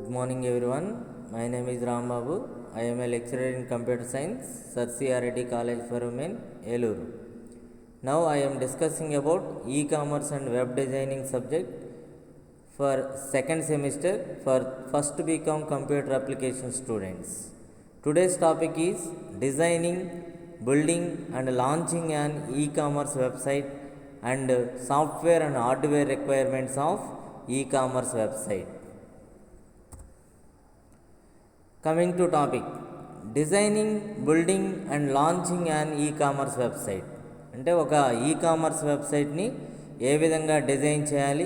Good morning everyone. My name is Ram Babu. I am a lecturer in computer science, Sir C.R. College for Women, Eluru. Now I am discussing about e-commerce and web designing subject for second semester for first BCom computer application students. Today's topic is designing, building and launching an e-commerce website and software and hardware requirements of e-commerce website. Coming to topic, designing, building and launching an e-commerce website. అంటే ఒక e commerce వెబ్సైట్ని ఏ విధంగా design చేయాలి,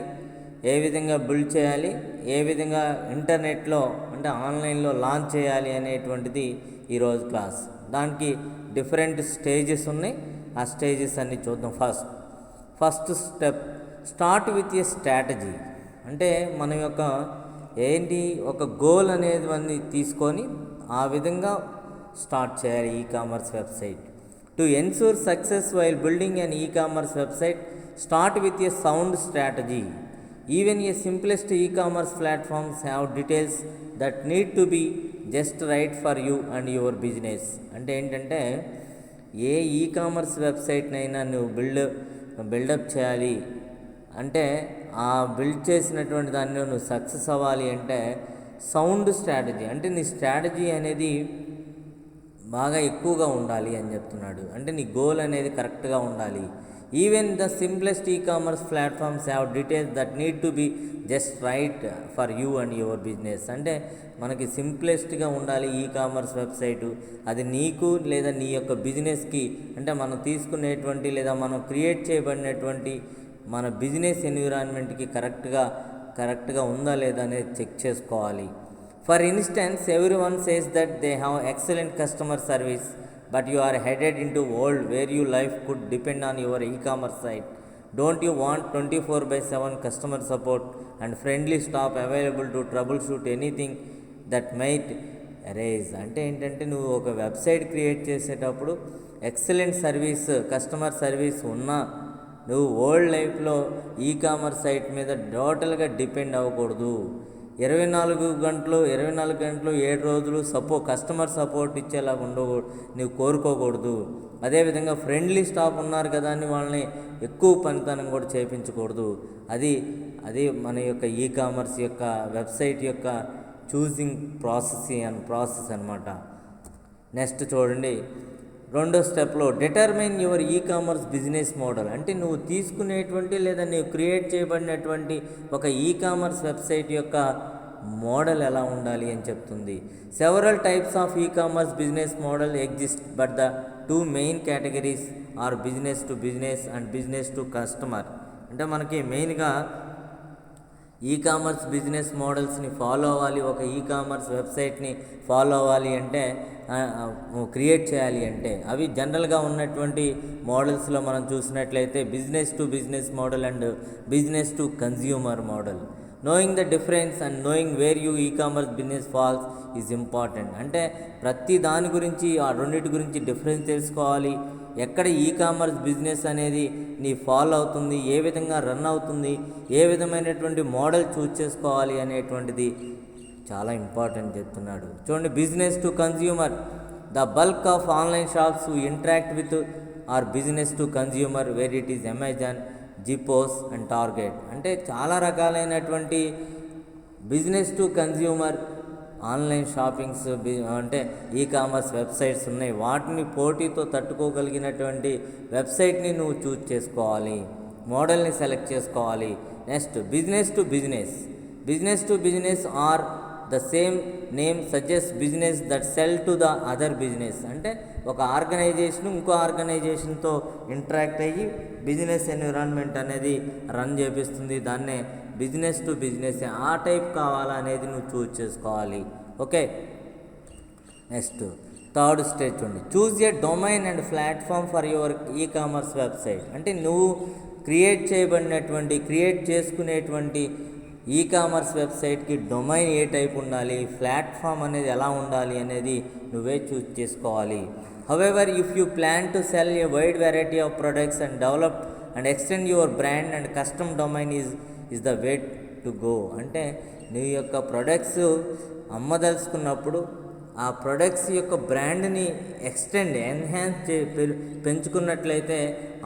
ఏ విధంగా build చేయాలి, ఏ విధంగా ఇంటర్నెట్లో అంటే ఆన్లైన్లో లాంచ్ చేయాలి అనేటువంటిది ఈరోజు క్లాస్. దానికి డిఫరెంట్ స్టేజెస్ ఉన్నాయి. ఆ స్టేజెస్ అన్ని చూద్దాం. First step, start with A strategy. అంటే మన యొక్క ఏంటి ఒక గోల్ అనేది తీసుకొని ఆ విధంగా స్టార్ట్ చేయాలి e-commerce website. To ensure success while building an e-commerce website, start with a sound strategy. Even a simplest e-commerce platforms have details that need to be just right for you and your business. అంటే ఏంటంటే ఏ e commerce వెబ్సైట్నైనా నువ్వు buildup చేయాలి అంటే ఆ build చేసినటువంటి దాన్ని నువ్వు success అవ్వాలి అంటే సౌండ్ స్ట్రాటజీ, అంటే నీ స్ట్రాటజీ అనేది బాగా ఎక్కువగా ఉండాలి అని చెప్తున్నాడు. అంటే నీ గోల్ అనేది కరెక్ట్గా ఉండాలి. Even the simplest e-commerce platforms have details that need to be just right for you and your business. అంటే మనకి సింప్లెస్ట్గా ఉండాలి ఈ-కామర్స్ వెబ్సైటు. అది నీకు లేదా నీ యొక్క బిజినెస్కి, అంటే మనం తీసుకునేటువంటి లేదా మనం క్రియేట్ చేయబడినటువంటి మన బిజినెస్ ఎన్విరాన్మెంట్కి కరెక్ట్గా ఉందా లేదా అనేది చెక్ చేసుకోవాలి. For instance, every one says that they have excellent customer service, but you are headed into world where you life could depend on your e-commerce site. Don't you want 24/7 customer support and friendly staff available to troubleshoot anything that might arise. అంటే ఏంటంటే నువ్వు ఒక website create చేసేటప్పుడు excellent service, customer service ఉన్నా నువ్వు world లైఫ్లో e commerce site మీద టోటల్గా డిపెండ్ అవ్వకూడదు. 24 గంటలు 7 రోజులు కస్టమర్ సపోర్ట్ ఇచ్చేలాగా నువ్వు కోరుకోకూడదు. అదేవిధంగా ఫ్రెండ్లీ స్టాఫ్ ఉన్నారు కదా అని వాళ్ళని ఎక్కువ పనితనం కూడా చేయించకూడదు. అది మన యొక్క ఈ-కామర్స్ యొక్క వెబ్సైట్ యొక్క చూసింగ్ ప్రాసెస్ అన్నమాట. నెక్స్ట్ చూడండి, రెండో స్టెప్లో determine your e-commerce business model. అంటే నువ్వు తీసుకునేటువంటి లేదా నువ్వు క్రియేట్ చేయబడినటువంటి ఒక ఈ-కామర్స్ వెబ్సైట్ యొక్క మోడల్ ఎలా ఉండాలి అని చెప్తుంది. Several types of e-commerce business model exist, but the 2 main categories are business to business and business to customer. అంటే మనకి మెయిన్గా ఈ-కామర్స్ బిజినెస్ మోడల్స్ని ఫాలో అవ్వాలి, ఒక ఈ-కామర్స్ వెబ్సైట్ని ఫాలో అవ్వాలి అంటే క్రియేట్ చేయాలి అంటే అవి జనరల్గా ఉన్నటువంటి మోడల్స్లో మనం చూసినట్లయితే business to business model and business to consumer model. Knowing the difference and knowing where you e-commerce business falls is important. అంటే ప్రతి దాని గురించి ఆ రెండింటి గురించి డిఫరెన్స్ తెలుసుకోవాలి. ఎక్కడ ఈ-కామర్స్ బిజినెస్ అనేది నీ ఫాలో అవుతుంది, ఏ విధంగా రన్ అవుతుంది, ఏ విధమైనటువంటి మోడల్ చూస్ చేసుకోవాలి అనేటువంటిది చాలా ఇంపార్టెంట్ చెప్తున్నాడు. చూడండి, business to consumer, the bulk of online shops who interact with our business to consumer where it is Amazon, Zappos and Target. అంటే చాలా రకాలైనటువంటి business to consumer online shoppings అంటే ఈ-కామర్స్ వెబ్సైట్స్ ఉన్నాయి. వాటిని పోటీతో తట్టుకోగలిగినటువంటి వెబ్సైట్ని నువ్వు చూస్ చేసుకోవాలి, మోడల్ని సెలెక్ట్ చేసుకోవాలి. Next, business to business are the same name suggest business that sell to the other business. అంటే ఒక ఆర్గనైజేషన్ ఇంకో ఆర్గనైజేషన్తో ఇంటరాక్ట్ అయ్యి బిజినెస్ ఎన్విరాన్మెంట్ అనేది రన్ చేపిస్తుంది. దాన్నే బిజినెస్ టు బిజినెస్, ఆ టైప్ కావాలా అనేది నువ్వు చూస్ చేసుకోవాలి. ఓకే, నెక్స్ట్ థర్డ్ స్టేజ్ చూడండి, choose a domain and platform for your e-commerce website. అంటే నువ్వు క్రియేట్ చేసుకునేటువంటి ఈ-కామర్స్ వెబ్సైట్కి డొమైన్ ఏ టైప్ ఉండాలి, ప్లాట్ఫామ్ అనేది ఎలా ఉండాలి అనేది నువ్వే చూస్ చేసుకోవాలి. However, if you plan to cell A wide variety of products and develop and extend your brand and custom domain is the way to go. అంటే నీ యొక్క ప్రొడక్ట్స్ అమ్మదలుచుకున్నప్పుడు ఆ ప్రొడక్ట్స్ యొక్క బ్రాండ్ని ఎన్హాన్స్ పెంచుకున్నట్లయితే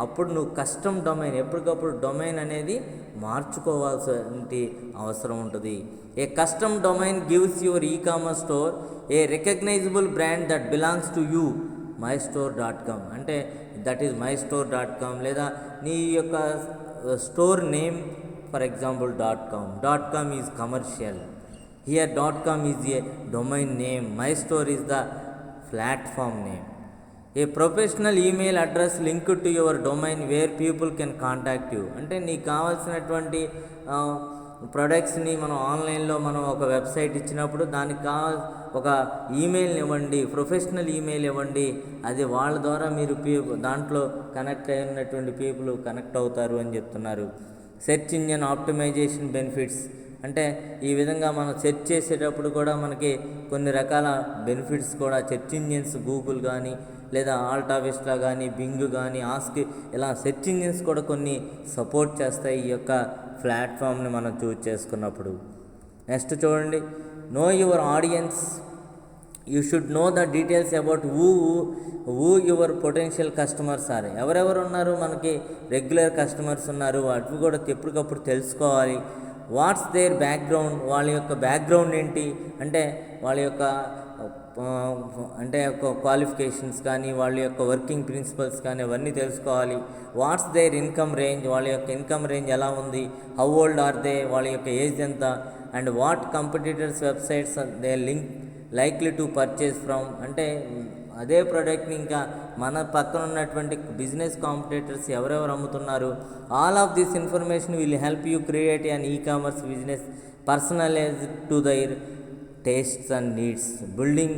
అప్పుడు నువ్వు కస్టమ్ డొమైన్ ఎప్పటికప్పుడు డొమైన్ అనేది మార్చుకోవాల్సిన అవసరం ఉంటుంది. A custom domain gives your ecommerce store a recognisable brand that belongs to you mystore.com అంటే దట్ ఈజ్ mystore.com లేదా నీ యొక్క store name for example .com is commercial. Here .com is a domain name. MyStore is the platform name. A professional email address linked to your domain where people can contact you. అంటే నీకు కావాల్సినటువంటి ప్రొడక్ట్స్ని మనం ఆన్లైన్లో మనం ఒక website ఇచ్చినప్పుడు దానికి ఒక ఈమెయిల్ని ఇవ్వండి, ప్రొఫెషనల్ ఈమెయిల్ ఇవ్వండి. అది వాళ్ళ ద్వారా మీరు దాంట్లో కనెక్ట్ అయినటువంటి పీపుల్ కనెక్ట్ అవుతారు అని చెప్తున్నారు. సెర్చ్ ఇంజిన్ ఆప్టిమైజేషన్ బెనిఫిట్స్ అంటే ఈ విధంగా మనం సెర్చ్ చేసేటప్పుడు కూడా మనకి కొన్ని రకాల బెనిఫిట్స్ కూడా సెర్చ్ ఇంజిన్స్ గూగుల్ కానీ లేదా ఆల్టావిస్టా కానీ బింగ్ కానీ ఆస్క్ ఇలా సెర్చ్ ఇంజిన్స్ కూడా కొన్ని సపోర్ట్ చేస్తాయి ఈ యొక్క ప్లాట్ఫామ్ని మనం చూజ్ చేసుకున్నప్పుడు. నెక్స్ట్ చూడండి, know your audience. You should know the details about who your potential customers are. ఎవరెవరు ఉన్నారు మనకి రెగ్యులర్ కస్టమర్స్ ఉన్నారు, అవి కూడా ఎప్పటికప్పుడు తెలుసుకోవాలి. వాట్స్ దేర్ బ్యాక్గ్రౌండ్, వాళ్ళ యొక్క బ్యాక్గ్రౌండ్ ఏంటి అంటే వాళ్ళ యొక్క క్వాలిఫికేషన్స్ కానీ వాళ్ళ యొక్క వర్కింగ్ ప్రిన్సిపల్స్ కానీ అవన్నీ తెలుసుకోవాలి. వాట్స్ దేర్ ఇన్కమ్ రేంజ్, వాళ్ళ యొక్క ఇన్కమ్ రేంజ్ ఎలా ఉంది. హౌ ఓల్డ్ ఆర్ దే, వాళ్ళ యొక్క ఏజ్ ఎంత. And what competitors websites they likely to purchase from అంటే అదే ప్రోడక్ట్ని ఇంకా మన పక్కన ఉన్నటువంటి బిజినెస్ కాంపిటేటర్స్ ఎవరెవరు అమ్ముతున్నారు. All of this information will help you create an e-commerce business personalized to their tastes and needs, building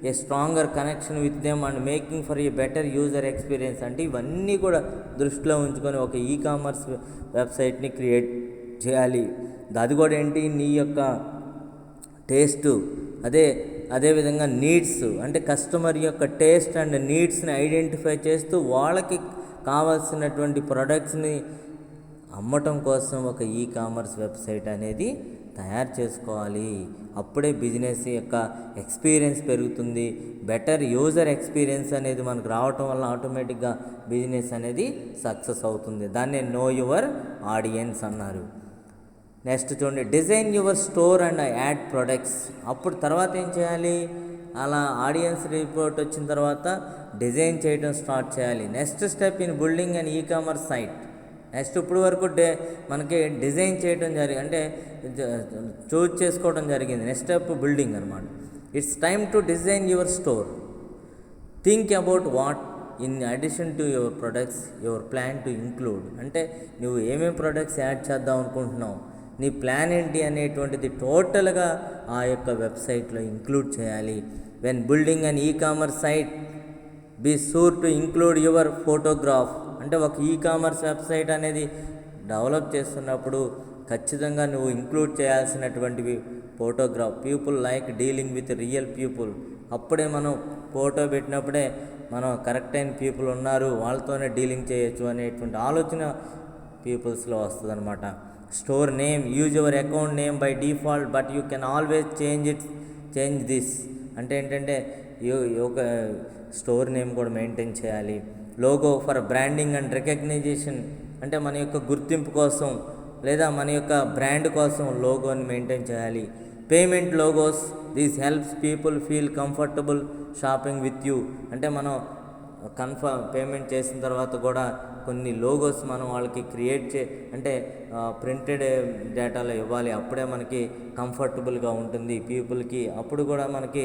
a stronger connection with them and making for a better user experience. అంటే ఇవన్నీ కూడా దృష్టిలో ఉంచుకొని ఒక ecommerce వెబ్సైట్ని create చేయాలి. అది కూడా ఏంటి, నీ యొక్క టేస్టు అదేవిధంగా నీడ్స్ అంటే కస్టమర్ యొక్క టేస్ట్ అండ్ నీడ్స్ని ఐడెంటిఫై చేస్తూ వాళ్ళకి కావాల్సినటువంటి ప్రొడక్ట్స్ని అమ్మటం కోసం ఒక ఈకామర్స్ వెబ్సైట్ అనేది తయారు చేసుకోవాలి. అప్పుడే బిజినెస్ యొక్క ఎక్స్పీరియన్స్ పెరుగుతుంది. బెటర్ యూజర్ ఎక్స్పీరియన్స్ అనేది మనకు రావటం వల్ల ఆటోమేటిక్గా బిజినెస్ అనేది సక్సెస్ అవుతుంది. దాన్నే నో యువర్ ఆడియన్స్ అన్నారు. నెక్స్ట్ చూడండి, design your store and add products. అప్పుడు తర్వాత ఏం చేయాలి, అలా ఆడియన్స్ రిపోర్ట్ వచ్చిన తర్వాత డిజైన్ చేయడం స్టార్ట్ చేయాలి. Next step in building and ecommerce site. Next ఇప్పుడు వరకు మనకి డిజైన్ చేయడం అంటే చూజ్ చేసుకోవడం జరిగింది. నెక్స్ట్ స్టెప్ బిల్డింగ్ అనమాట. It's time to design your store. Think about what in addition to your products your plan to include. అంటే నువ్వు ఏమేమి ప్రొడక్ట్స్ యాడ్ చేద్దాం అనుకుంటున్నావు, నీ ప్లాన్ ఏంటి అనేటువంటిది టోటల్గా ఆ యొక్క వెబ్సైట్లో ఇంక్లూడ్ చేయాలి. When building and ecommerce site be sure to include your photograph. అంటే ఒక ఈకామర్స్ వెబ్సైట్ అనేది డెవలప్ చేస్తున్నప్పుడు ఖచ్చితంగా నువ్వు ఇంక్లూడ్ చేయాల్సినటువంటివి photograph. People like dealing with real people. అప్పుడే మనం ఫోటో పెట్టినప్పుడే మనం కరెక్ట్ అయిన పీపుల్ ఉన్నారు, వాళ్ళతోనే డీలింగ్ చేయొచ్చు అనేటువంటి ఆలోచన పీపుల్స్లో వస్తుంది అనమాట. Store name, use your account name by default but you can always change this. అంటే ఏంటంటే ఒక స్టోర్ నేమ్ కూడా మెయింటైన్ చేయాలి. Logo for branding and recognition. అంటే మన యొక్క గుర్తింపు కోసం లేదా మన యొక్క బ్రాండ్ కోసం లోగోని మెయింటైన్ చేయాలి. Payment logos, this helps people feel comfortable shopping with you. అంటే మనం పేమెంట్ చేసిన తర్వాత కూడా కొన్ని లోగోస్ మనం వాళ్ళకి క్రియేట్ అంటే ప్రింటెడ్ డేటాలో ఇవ్వాలి. అప్పుడే మనకి కంఫర్టబుల్గా ఉంటుంది పీపుల్కి. అప్పుడు కూడా మనకి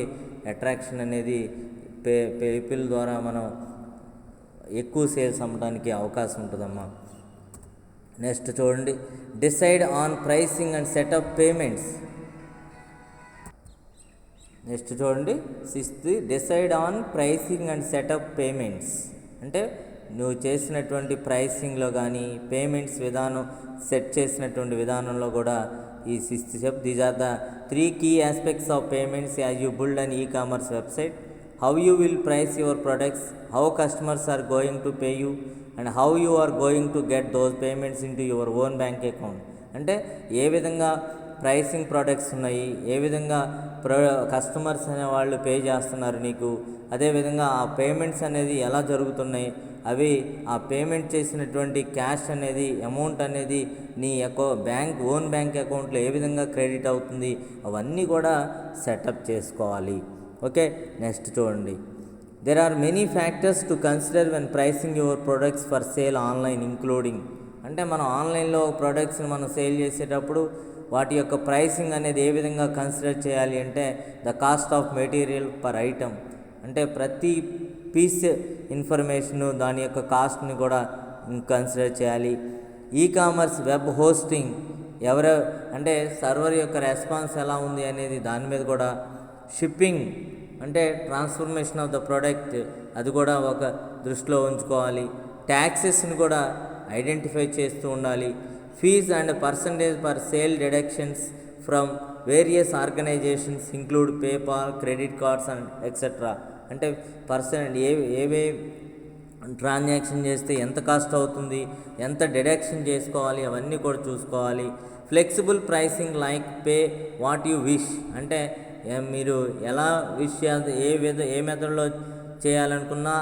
అట్రాక్షన్ అనేది పీపుల్ ద్వారా మనం ఎక్కువ సేల్స్ అమ్మడానికి అవకాశం ఉంటుందమ్మా. నెక్స్ట్ చూడండి, decide on pricing and setup payments. Next చూడండి, 6th decide on pricing and setup payments. అంటే నువ్వు చేసినటువంటి ప్రైసింగ్లో కానీ పేమెంట్స్ విధానం సెట్ చేసినటువంటి విధానంలో కూడా ఈ 6th step. These are the 3 key aspects of payments as you build an e-commerce website. How you will price your products, how customers are going to pay you, and how you are going to get those payments into your own bank account. అంటే ఏ విధంగా pricing products ఉన్నాయి, ఏ విధంగా customers అనే వాళ్ళు pay చేస్తున్నారు నీకు, అదేవిధంగా ఆ పేమెంట్స్ అనేది ఎలా జరుగుతున్నాయి, అవి ఆ పేమెంట్ చేసినటువంటి క్యాష్ అనేది అమౌంట్ అనేది నీ ఓన్ బ్యాంక్ అకౌంట్లో ఏ విధంగా క్రెడిట్ అవుతుంది, అవన్నీ కూడా సెటప్ చేసుకోవాలి. ఓకే, నెక్స్ట్ చూడండి. There are many factors to consider when pricing your products for sale online, including అంటే మనం ఆన్లైన్లో ప్రోడక్ట్స్ని మనం సేల్ చేసేటప్పుడు వాటి యొక్క ప్రైసింగ్ అనేది ఏ విధంగా కన్సిడర్ చేయాలి అంటే the cost of material per item, అంటే ప్రతి పీస్ ఇన్ఫర్మేషను దాని యొక్క కాస్ట్ని కూడా కన్సిడర్ చేయాలి. ఈకామర్స్ వెబ్ హోస్టింగ్ అంటే సర్వర్ యొక్క రెస్పాన్స్ ఎలా ఉంది అనేది దాని మీద కూడా. షిప్పింగ్ అంటే ట్రాన్స్ఫర్మేషన్ ఆఫ్ ద ప్రోడక్ట్, అది కూడా ఒక దృష్టిలో ఉంచుకోవాలి. ట్యాక్సెస్ని కూడా ఐడెంటిఫై చేస్తూ ఉండాలి. Fees and percentage per sale deductions from various organizations include PayPal, credit cards and etcetera, అంటే ఏవే ట్రాన్సాక్షన్ చేస్తే ఎంత కాస్ట్ అవుతుంది, ఎంత డిడక్షన్ చేసుకోవాలి, అవన్నీ కూడా చూసుకోవాలి. Flexible pricing like pay what you wish, అంటే మీరు ఎలా విష్ ఏ మెథడ్లో చేయాలనుకున్నా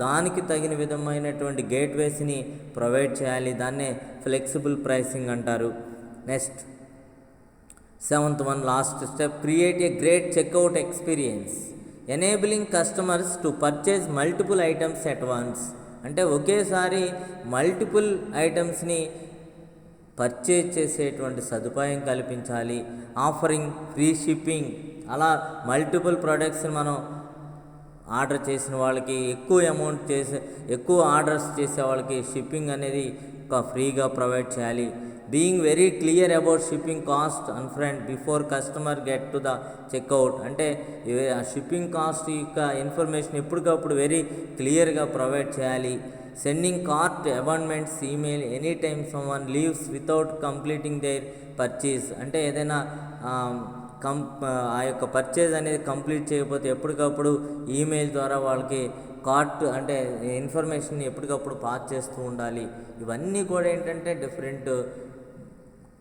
దానికి తగిన విధమైనటువంటి గేట్వేస్ని ప్రొవైడ్ చేయాలి. దాన్నే ఫ్లెక్సిబుల్ ప్రైసింగ్ అంటారు. Next 7th one, last step, create a great checkout experience enabling customers to purchase multiple items at once, అంటే ఒకేసారి మల్టిపుల్ ఐటమ్స్ని పర్చేజ్ చేసేటువంటి సదుపాయం కల్పించాలి. ఆఫరింగ్ ఫ్రీ షిప్పింగ్, అలా మల్టిపుల్ ప్రోడక్ట్స్ని మనం ఆర్డర్ చేసిన వాళ్ళకి ఎక్కువ ఆర్డర్స్ చేసే వాళ్ళకి షిప్పింగ్ అనేది ఫ్రీగా ప్రొవైడ్ చేయాలి. Being very clear about shipping cost upfront before customer get to the checkout, అంటే షిప్పింగ్ కాస్ట్ యొక్క ఇన్ఫర్మేషన్ ఎప్పటికప్పుడు వెరీ క్లియర్గా ప్రొవైడ్ చేయాలి. Sending cart abandonments email any time someone leaves without completing their purchase, అంటే ఏదైనా ఆ యొక్క purchase అనేది కంప్లీట్ చేయకపోతే ఎప్పటికప్పుడు ఈమెయిల్ ద్వారా వాళ్ళకి కార్ట్ అంటే ఇన్ఫర్మేషన్ ఎప్పటికప్పుడు పాస్ చేస్తూ ఉండాలి. ఇవన్నీ కూడా ఏంటంటే different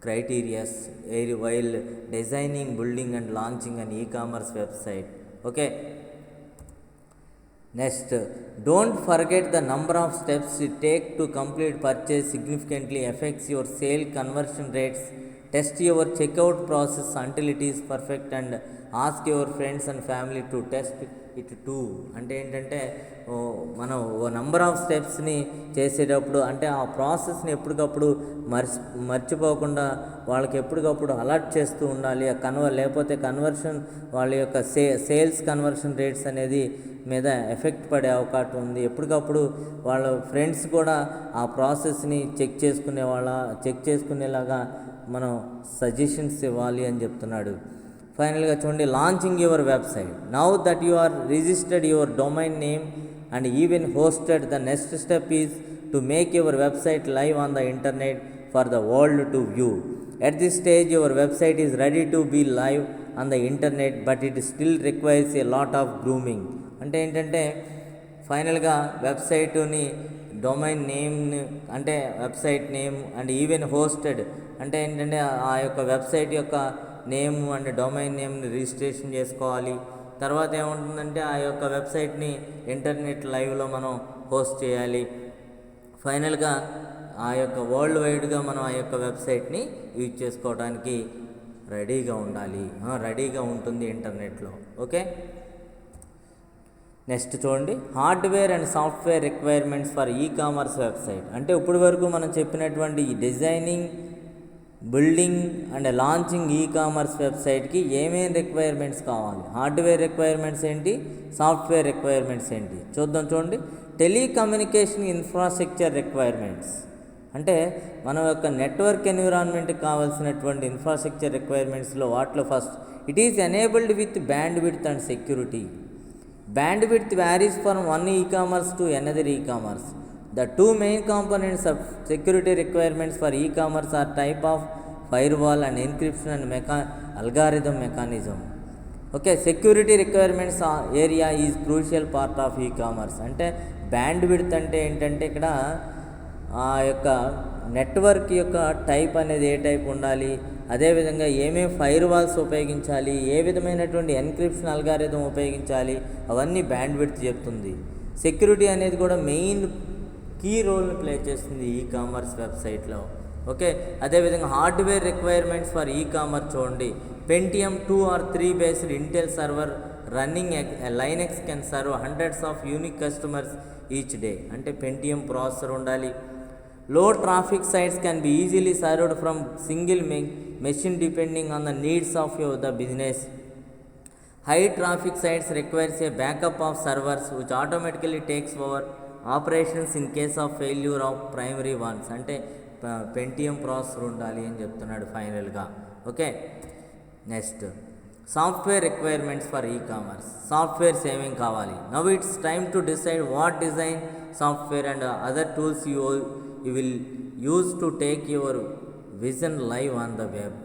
criterias while designing, building and launching and e-commerce website. Okay, next, don't forget the number of steps it take to complete purchase significantly effects your sale conversion rates. Test your checkout process until it is perfect and ask your friends and family to test it too, అంటే ఏంటంటే మనం number of స్టెప్స్ని చేసేటప్పుడు అంటే ఆ ప్రాసెస్ని ఎప్పటికప్పుడు మర్చిపోకుండా వాళ్ళకి ఎప్పటికప్పుడు అలర్ట్ చేస్తూ ఉండాలి. లేకపోతే కన్వర్షన్ వాళ్ళ యొక్క సేల్స్ కన్వర్షన్ రేట్స్ అనేది మీద ఎఫెక్ట్ పడే అవకాశం ఉంది. ఎప్పటికప్పుడు వాళ్ళ ఫ్రెండ్స్ కూడా ఆ ప్రాసెస్ని చెక్ చేసుకునేలాగా మనం సజెషన్స్ ఇవ్వాలి అని చెప్తున్నాడు. ఫైనల్గా చూడండి, launching your website. Now that you are registered your domain name and even hosted, the next step is to make your website live on the internet for the world to view. At this stage your website is ready to be live on the internet but it still requires a lot of grooming, అంటే ఏంటంటే ఫైనల్గా వెబ్సైటుని domain నేమ్ని అంటే website name and even hosted, అంటే ఏంటంటే ఆ యొక్క వెబ్సైట్ యొక్క నేమ్ అండ్ డొమైన్ నేమ్ని రిజిస్ట్రేషన్ చేసుకోవాలి. తర్వాత ఏముంటుందంటే ఆ యొక్క వెబ్సైట్ని ఇంటర్నెట్ లైవ్లో మనం హోస్ట్ చేయాలి. ఫైనల్గా ఆ యొక్క వరల్డ్ వైడ్గా మనం ఆ యొక్క వెబ్సైట్ని యూజ్ చేసుకోవడానికి రెడీగా ఉంటుంది ఇంటర్నెట్లో. ఓకే, నెక్స్ట్ చూడండి, hardware and software requirements for ecommerce website. అంటే ఇప్పటి వరకు మనం చెప్పినటువంటి ఈ designing, building and launching ecommerce వెబ్సైట్కి ఏమేమి రిక్వైర్మెంట్స్ కావాలి, హార్డ్వేర్ రిక్వైర్మెంట్స్ ఏంటి, సాఫ్ట్వేర్ రిక్వైర్మెంట్స్ ఏంటి చూడండి. టెలికమ్యూనికేషన్ ఇన్ఫ్రాస్ట్రక్చర్ రిక్వైర్మెంట్స్, అంటే మన యొక్క నెట్వర్క్ ఎన్విరాన్మెంట్కి కావాల్సినటువంటి ఇన్ఫ్రాస్ట్రక్చర్ రిక్వైర్మెంట్స్లో వాటిలో first, it is enabled with band width and security. Bandwidth varies from one e-commerce to another e-commerce. The two main components of security requirements for e-commerce are type of firewall and encryption and algorithm mechanism. Okay, security requirements area is crucial part of e-commerce. అంటే bandwidth అంటే ఏంటంటే ఇక్కడ ఆ యొక్క network యొక్క type అనేది ఏ type ఉండాలి, అదేవిధంగా ఏమేమి ఫైర్ వాల్స్ ఉపయోగించాలి, ఏ విధమైనటువంటి ఎన్క్రిప్షన్ అల్గారిథం ఉపయోగించాలి, అవన్నీ బ్యాండ్విడ్త్ చెప్తుంది. సెక్యూరిటీ అనేది కూడా మెయిన్ కీ రోల్ని ప్లే చేస్తుంది ఈ కామర్స్ వెబ్సైట్లో. ఓకే, అదేవిధంగా hardware requirements for e commerce చూడండి. Pentium 2 or 3 based Intel server running Linux can serve hundreds of unique customers each day. అంటే Pentium ప్రాసెసర్ ఉండాలి. Low traffic sites can be easily served from single machine depending on the needs of the business. High traffic sites requires a backup of servers which automatically takes over operations in case of failure of primary ones. అంటే Pentium processor ఉండాలి అని చెప్తున్నాడు ఫైనల్గా. Okay, next software requirements for e-commerce. Softwares ఏమేమి కావాలి? Now it's time to decide what design software and other tools you will use to take your vision live on the web.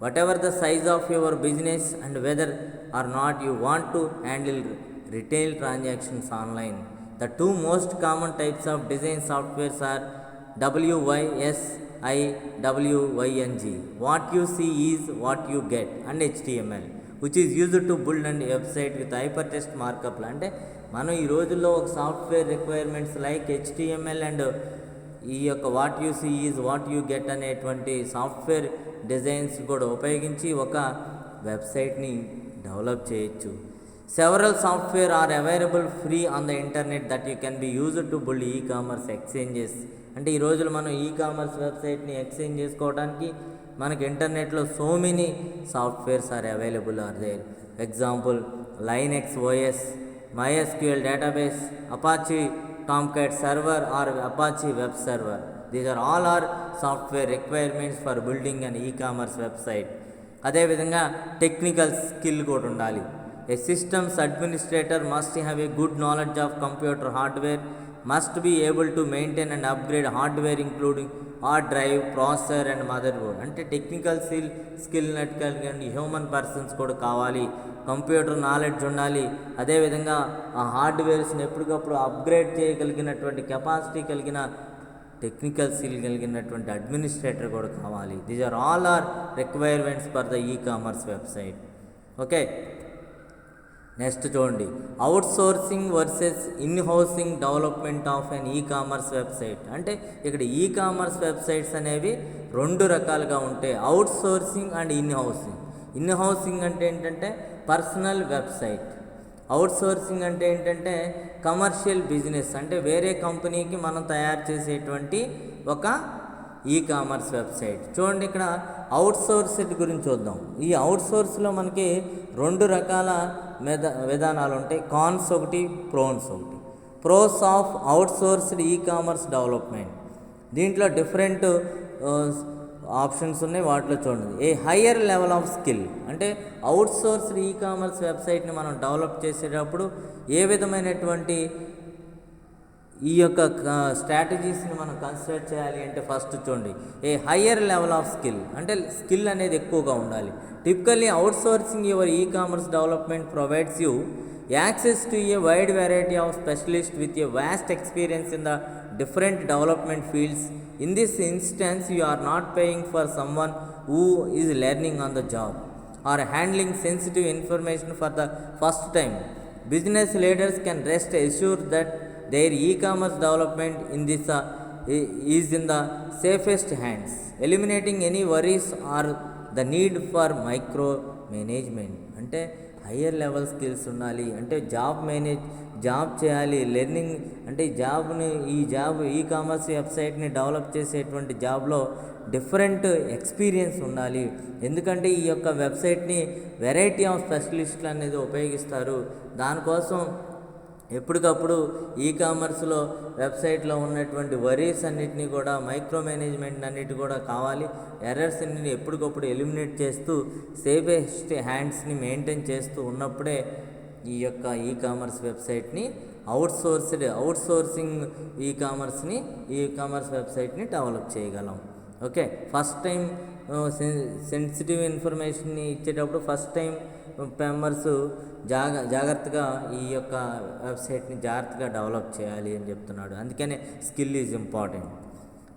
Whatever the size of your business and whether or not you want to handle retail transactions online. The two most common types of design softwares are WYSIWYNG, what you see is what you get, and HTML, which is used to build a website with hypertext markup. అంటే మనం ఈ రోజుల్లో ఒక software requirements like HTML and ఈ యొక్క what you see is what you get అనేటువంటి software designs కూడా ఉపయోగించి ఒక వెబ్సైట్ని డెవలప్ చేయొచ్చు. Several software are available free on the internet that you can be used to build e-commerce exchanges. అంటే ఈ రోజులు మనం ఈ కామర్స్ వెబ్సైట్ని ఎక్స్చేంజ్ చేసుకోవడానికి మనకి ఇంటర్నెట్లో so many softwares are available are there. Example Linux OS, MySQL database, Apache Tomcat server or Apache web server. These are all our software requirements for building an e-commerce website. అదేవిధంగా technical skill కూడా ఉండాలి. A systems administrator must have a good knowledge of computer hardware, must be able to maintain and upgrade hardware including hard drive, processor and mother board. అంటే technical skill కలిగిన human persons కూడా కావాలి. Computer knowledge ఉండాలి. అదేవిధంగా ఆ హార్డ్వేర్స్ని ఎప్పటికప్పుడు upgrade చేయగలిగినటువంటి capacity కలిగిన టెక్నికల్ స్కిల్ కలిగినటువంటి అడ్మినిస్ట్రేటర్ కూడా కావాలి. These are all our requirements for the e commerce website. Okay, next చూడండి, outsourcing versus in housing development of an e commerce website. అంటే ఇక్కడ ఈ కామర్స్ వెబ్సైట్స్ అనేవి రెండు రకాలుగా ఉంటాయి, out sourcing and in housing. In housing అంటే ఏంటంటే personal website, out sourcing అంటే ఏంటంటే కమర్షియల్ బిజినెస్, అంటే వేరే కంపెనీకి మనం తయారు చేసేటువంటి ఒక ఈ కామర్స్ వెబ్సైట్. చూడండి, ఇక్కడ అవుట్ సోర్స్డ్ గురించి చూద్దాం. ఈ అవుట్ సోర్స్లో మనకి రెండు రకాల విధానాలు ఉంటాయి, కాన్స్ ఒకటి, ప్రోన్స్ ఒకటి. Pros of outsourced e commerce development, దీంట్లో డిఫరెంట్ ఆప్షన్స్ ఉన్నాయి. వాటిలో చూడండి, a higher level of skill, అంటే అవుట్ సోర్స్డ్ ఈ కామర్స్ వెబ్సైట్ని మనం డెవలప్ చేసేటప్పుడు ఏ విధమైనటువంటి ఈ యొక్క స్ట్రాటజీస్ని మనం కన్సిడర్ చేయాలి అంటే ఫస్ట్ చూడండి, a higher level of skill, అంటే స్కిల్ అనేది ఎక్కువగా ఉండాలి. Typically outsourcing your e commerce development provides you access to a wide variety of specialist with a vast experience in the different development fields. In this instance, you are not paying for someone who is learning on the job or handling sensitive information for the first time. Business leaders can rest assured that their e-commerce development in this is in the safest hands, eliminating any worries or the need for micro management. అంటే higher level skills ఉండాలి, అంటే job చేయాలి, learning, అంటే e commerce వెబ్సైట్ని develop చేసేటువంటి జాబ్లో different experience ఉండాలి. ఎందుకంటే ఈ యొక్క వెబ్సైట్ని వెరైటీ ఆఫ్ స్పెషలిస్టులు అనేది ఉపయోగిస్తారు. దానికోసం ఎప్పటికప్పుడు ఈ కామర్స్లో వెబ్సైట్లో ఉన్నటువంటి వరీస్ అన్నిటినీ కూడా, మైక్రో మేనేజ్మెంట్ అన్నిటి కూడా కావాలి. ఎర్రర్స్ అన్నిటిని ఎప్పటికప్పుడు ఎలిమినేట్ చేస్తూ సేఫెస్ట్ హ్యాండ్స్ని మెయింటైన్ చేస్తూ ఉన్నప్పుడే ఈ యొక్క ఈ కామర్స్ వెబ్సైట్ని అవుట్ సోర్సింగ్ ఈ కామర్స్ వెబ్సైట్ని డెవలప్ చేయగలం. ఓకే, ఫస్ట్ టైం సెన్సిటివ్ ఇన్ఫర్మేషన్ని ఇచ్చేటప్పుడు ఫస్ట్ టైం మెంబర్స్ జాగ్రత్తగా ఈ యొక్క వెబ్సైట్ని జాగ్రత్తగా డెవలప్ చేయాలి అని చెప్తున్నాడు. అందుకనే స్కిల్ ఈజ్ ఇంపార్టెంట్.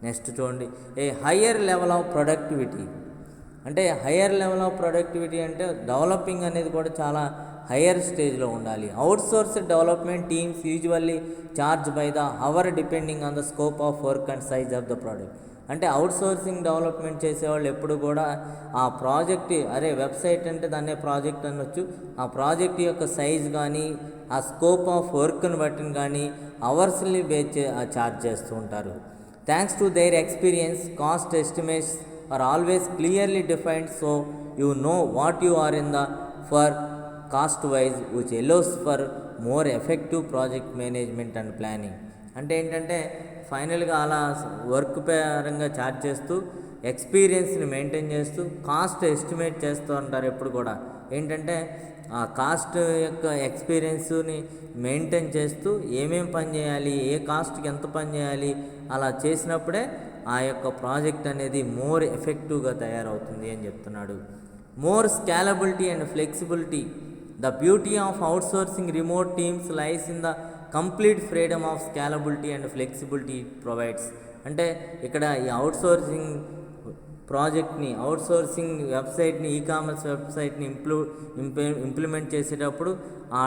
నెక్స్ట్ చూడండి, a higher level of productivity. అంటే హయ్యర్ లెవెల్ ఆఫ్ ప్రొడక్టివిటీ అంటే డెవలపింగ్ అనేది కూడా చాలా హయ్యర్ స్టేజ్లో ఉండాలి. Outsourced development teams usually charge by the hour depending on the scope of work and size of the product. అంటే outsourcing development చేసేవాళ్ళు ఎప్పుడు కూడా ఆ ప్రాజెక్ట్ వెబ్సైట్ అంటే దాన్నే ప్రాజెక్ట్ అనొచ్చు, ఆ ప్రాజెక్ట్ యొక్క సైజ్ కానీ ఆ స్కోప్ ఆఫ్ వర్క్ని బట్టి కానీ అవర్స్ని ఛార్జ్ చేస్తూ ఉంటారు. Thanks to their experience cost estimates are always clearly defined, so you know what you are in the for cost wise which allows for more effective project management and planning. అంటే ఏంటంటే ఫైనల్గా అలా work పరంగా charge చేస్తూ ఎక్స్పీరియన్స్ని maintain చేస్తూ cost estimate చేస్తూ ఉంటారు. ఎప్పుడు కూడా ఏంటంటే ఆ కాస్ట్ యొక్క ఎక్స్పీరియన్స్ని మెయింటైన్ చేస్తూ ఏమేం పని చేయాలి, ఏ కాస్ట్కి ఎంత పని చేయాలి, అలా చేసినప్పుడే ఆ యొక్క ప్రాజెక్ట్ అనేది మోర్ ఎఫెక్టివ్గా తయారవుతుంది అని చెప్తున్నాడు. More scalability and flexibility. The beauty of outsourcing remote teams lies in the complete freedom of scalability and flexibility provides. అంటే ఇక్కడ ఈ అవుట్సోర్సింగ్ ప్రాజెక్ట్ని, అవుట్సోర్సింగ్ వెబ్సైట్ని, ఈకామర్స్ వెబ్సైట్ని ఇంప్లిమెంట్ చేసేటప్పుడు ఆ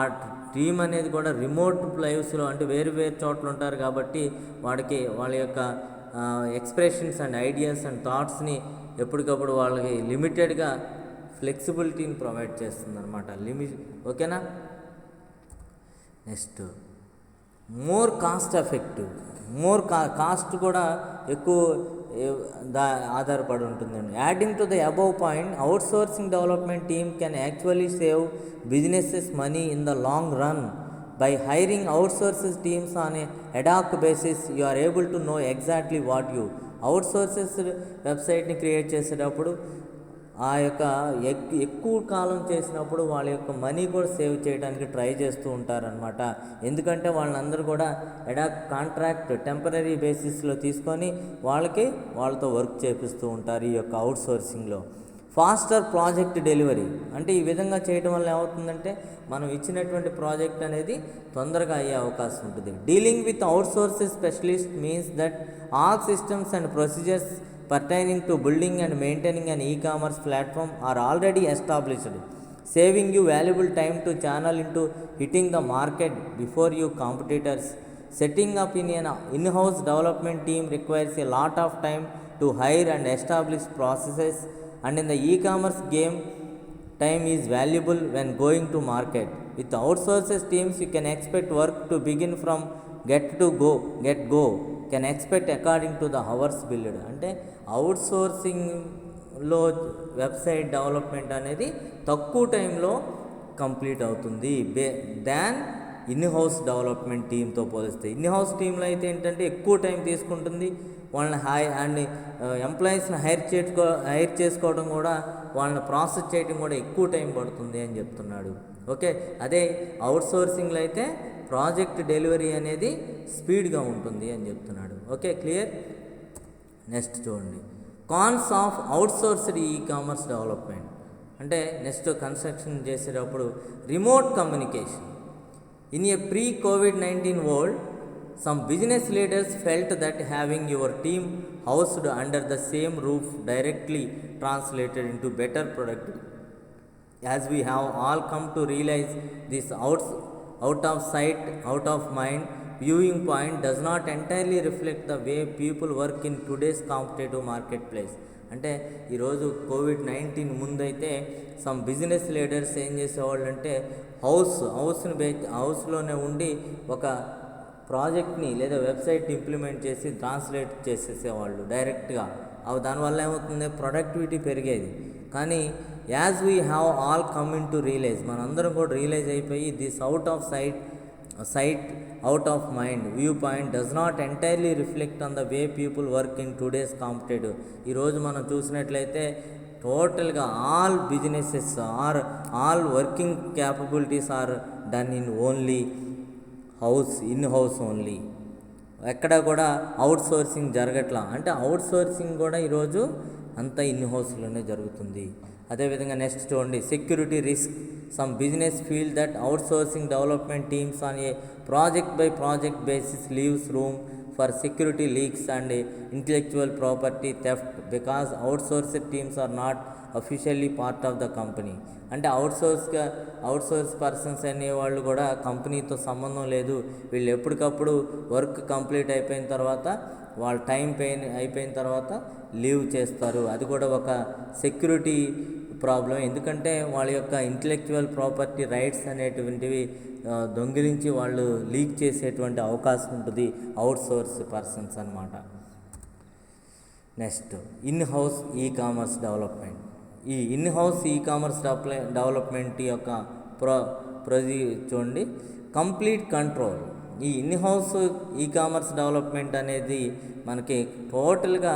టీమ్ అనేది కూడా రిమోట్ ప్లేస్లో అంటే వేరు వేరు చోట్ల ఉంటారు కాబట్టి వాళ్ళ యొక్క ఎక్స్ప్రెషన్స్ అండ్ ఐడియాస్ అండ్ థాట్స్ని ఎప్పటికప్పుడు వాళ్ళకి లిమిటెడ్గా ఫ్లెక్సిబిలిటీని ప్రొవైడ్ చేస్తుంది అనమాట. ఓకేనా. Next more cost effective. Cost కూడా ఎక్కువ ఆధారపడి ఉంటుందండి. Adding to the above point, outsourcing development team can actually save businesses money in the long run. By hiring outsources teams on a ad hoc basis you are able to know exactly what you. Outsources వెబ్సైట్ని create చేసేటప్పుడు ఆ యొక్క ఎక్కువ కాలం చేసినప్పుడు వాళ్ళ యొక్క money కూడా save చేయడానికి ట్రై చేస్తూ ఉంటారనమాట. ఎందుకంటే వాళ్ళందరూ కూడా కాంట్రాక్ట్ టెంపరీ బేసిస్లో తీసుకొని వాళ్ళతో వర్క్ చేపిస్తూ ఉంటారు ఈ యొక్క అవుట్సోర్సింగ్లో. Faster project delivery. అంటే ఈ విధంగా చేయడం వల్ల ఏమవుతుందంటే మనం ఇచ్చినటువంటి ప్రాజెక్ట్ అనేది తొందరగా అయ్యే అవకాశం ఉంటుంది. Dealing with outsources specialist means that all systems and procedures pertaining to building and maintaining an e-commerce platform are already established, saving you valuable time to channel into hitting the market before your competitors. Setting up in an in-house development team requires a lot of time to hire and establish processes, and in the e-commerce game, time is valuable when going to market. With outsources teams, you can expect work to begin from get go, can expect according to the hours billed. అంటే అవుట్సోర్సింగ్లో website development అనేది తక్కువ టైంలో complete అవుతుంది దాన్ in house development టీంతో పోలిస్తే. In house టీంలో అయితే ఏంటంటే ఎక్కువ టైం తీసుకుంటుంది. వాళ్ళని ఎంప్లాయీస్ని హైర్ చేసుకోవడం కూడా, వాళ్ళని ప్రాసెస్ చేయడం కూడా ఎక్కువ టైం పడుతుంది అని చెప్తున్నాడు. ఓకే. అదే అవుట్సోర్సింగ్లో అయితే ప్రాజెక్ట్ డెలివరీ అనేది స్పీడ్గా ఉంటుంది అని చెప్తున్నాడు. Okay, clear. నెక్స్ట్ చూడండి, cons of outsourced e-commerce development. అంటే నెక్స్ట్ కన్స్ట్రక్షన్ చేసేటప్పుడు remote communication. In a pre-COVID-19 world, some business leaders felt that having your team housed under the same roof directly translated into better productivity. As we have all come to realize, this out of sight, out of mind viewing point does not entirely reflect the way people work in today's competitive marketplace. అంటే ఈరోజు COVID-19 ముందైతే some business leaders ఏం చేసేవాళ్ళు అంటే హౌస్లోనే ఉండి ఒక ప్రాజెక్ట్ని లేదా వెబ్సైట్ని ఇంప్లిమెంట్ చేసి ట్రాన్స్లేట్ చేసేసేవాళ్ళు డైరెక్ట్గా. దానివల్ల ఏమవుతుంది, ప్రొడక్టివిటీ పెరిగేది. కానీ as we have all come in to realize, మనందరం కూడా రియలైజ్ అయిపోయి this out of sight out of mind viewpoint does not entirely reflect on the way people work in today's competitive. ఈరోజు మనం చూసినట్లయితే టోటల్గా all businesses are all working capabilities are done in only in house only. ఎక్కడ కూడా out sourcing జరగట్లా. అంటే out sourcing కూడా ఈరోజు అంతా ఇన్ హౌస్లోనే జరుగుతుంది. అదేవిధంగా నెక్స్ట్ చూడండి, security risk. Some business feel that out sourcing development teams on A project by project basis leaves room for security leaks and intellectual property theft because outsourced teams are not officially part of the company. అంటే outsource persons అనేవాళ్ళు కూడా కంపెనీతో సంబంధం లేదు, వీళ్ళు ఎప్పటికప్పుడు work complete అయిపోయిన తర్వాత వాళ్ళ టైం అయిపోయిన తర్వాత లీవ్ చేస్తారు. అది కూడా ఒక సెక్యూరిటీ ప్రాబ్లం, ఎందుకంటే వాళ్ళ యొక్క ఇంటలెక్చువల్ ప్రాపర్టీ రైట్స్ అనేటువంటివి దొంగిలించి వాళ్ళు లీక్ చేసేటువంటి అవకాశం ఉంటుంది అవుట్సోర్స్ పర్సన్స్ అన్నమాట. Next in house e commerce development. ఈ in house e commerce development యొక్క చూడండి, కంప్లీట్ కంట్రోల్. ఈ in house e commerce development అనేది మనకి టోటల్గా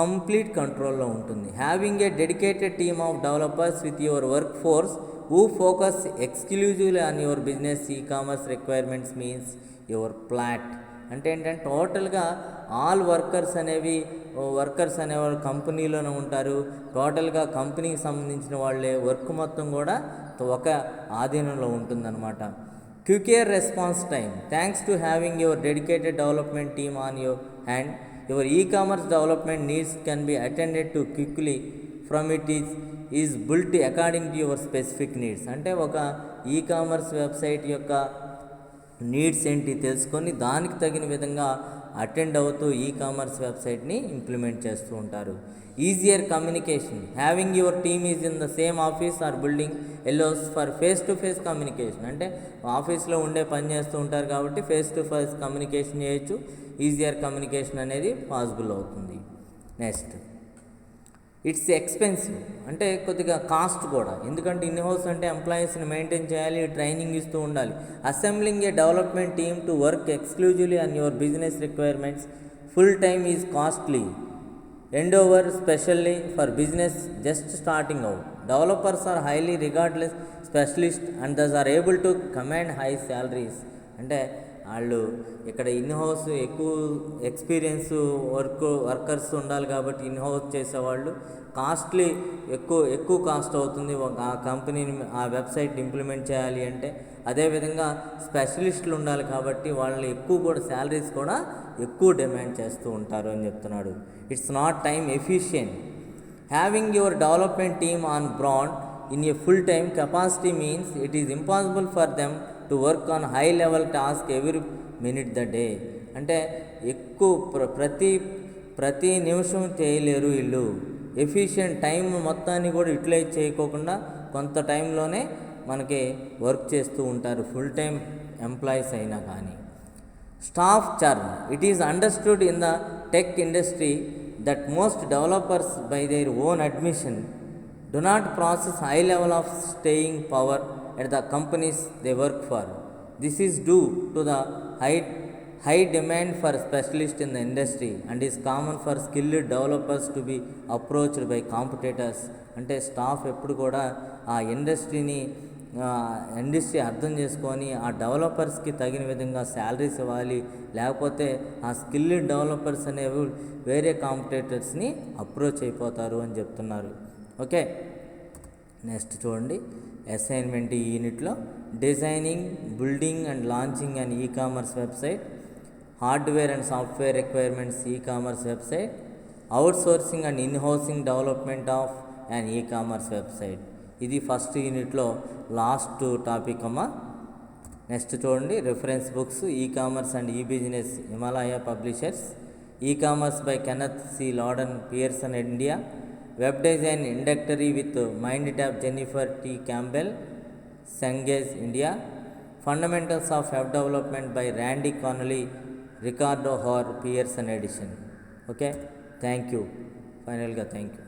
కంప్లీట్ కంట్రోల్లో ఉంటుంది. Having a dedicated team of developers with your work force who focus exclusively on your business ecommerce requirements means your plot. అంటే ఏంటంటే టోటల్గా ఆల్ వర్కర్స్ అనేవాళ్ళు కంపెనీలోనే ఉంటారు. టోటల్గా కంపెనీకి సంబంధించిన వాళ్ళే వర్క్ మొత్తం కూడా ఒక ఆధీనంలో ఉంటుందన్నమాట. Quikr response time. Thanks to having your dedicated development team on your hand, your e commerce development needs can be attended to quickly from it is బుల్ట్ according to your specific needs. అంటే ఒక e commerce website యొక్క needs ఏంటి తెలుసుకొని దానికి తగిన విధంగా attend అవుతూ e commerce వెబ్సైట్ని ఇంప్లిమెంట్ చేస్తూ ఉంటారు. Easier communication. Having your team is in the same office or building allows for face to face communication. అంటే ఆఫీస్లో పని చేస్తూ ఉంటారు కాబట్టి ఫేస్ టు ఫేస్ కమ్యూనికేషన్ చేయొచ్చు, ఈజియర్ కమ్యూనికేషన్ అనేది పాసిబుల్ అవుతుంది. Next it's expensive. అంటే కొద్దిగా కాస్ట్ కూడా, ఎందుకంటే ఇన్ హౌస్ అంటే ఎంప్లాయీస్ని మెయింటైన్ చేయాలి, ట్రైనింగ్ ఇస్తూ ఉండాలి. Assembling a development team to work exclusively on your business requirements full time is costly and over specially for business just starting out. Developers are highly regardless specialist and thus are able to command high salaries. అంటే వాళ్ళు ఇక్కడ in house ఎక్కువ experience workers ఉండాలి కాబట్టి in house చేసేవాళ్ళు costly ఎక్కువ cost అవుతుంది ఆ కంపెనీని ఆ వెబ్సైట్ ఇంప్లిమెంట్ చేయాలి అంటే. అదేవిధంగా స్పెషలిస్టులు ఉండాలి కాబట్టి వాళ్ళని ఎక్కువ కూడా శాలరీస్ కూడా ఎక్కువ డిమాండ్ చేస్తూ ఉంటారు అని చెప్తున్నాడు. It's not time efficient. Having your development team on broad in a full time capacity means it is impossible for them to work on high level task every minute the day. అంటే ఎక్కువ ప్రతి నిమిషం చేయలేరు వీళ్ళు. Efficient time మొత్తాన్ని కూడా utilise చేయకోకుండా కొంత టైంలోనే మనకి వర్క్ చేస్తూ ఉంటారు ఫుల్ టైం ఎంప్లాయీస్ అయినా కానీ. Staff churn. It is understood in the tech industry that most developers by their own admission do not possess high level of staying power at the companies they work for. This is due to the high demand for specialists in the industry and is common for skilled developers to be approached by competitors. అంటే staff ఎప్పుడు కూడా ఆ industry అర్థం చేసుకొని ఆ డెవలపర్స్కి తగిన విధంగా salaries ఇవ్వాలి, లేకపోతే ఆ స్కిల్డ్ డెవలపర్స్ అనేవి వేరే కాంపిటేటర్స్ని అప్రోచ్ అయిపోతారు అని చెప్తున్నారు. ఓకే, నెక్స్ట్ చూడండి అసైన్మెంట్ ఈ యూనిట్లో designing, building and launching and e commerce website, hardware and software requirements e commerce website, outsourcing and inhousing development of and e commerce website. ఇది ఫస్ట్ యూనిట్లో లాస్ట్ టాపిక్ అమ్మా. Next చూడండి reference books, e commerce and e business Himalaya publishers, e commerce by Kenneth C Laudon Pearson India, web design introductory with MindTap Jennifer T Campbell Cengage India, fundamentals of web development by Randy కానలీ Ricardo Hoar Pearson edition. Okay, thank you. ఫైనల్గా thank you.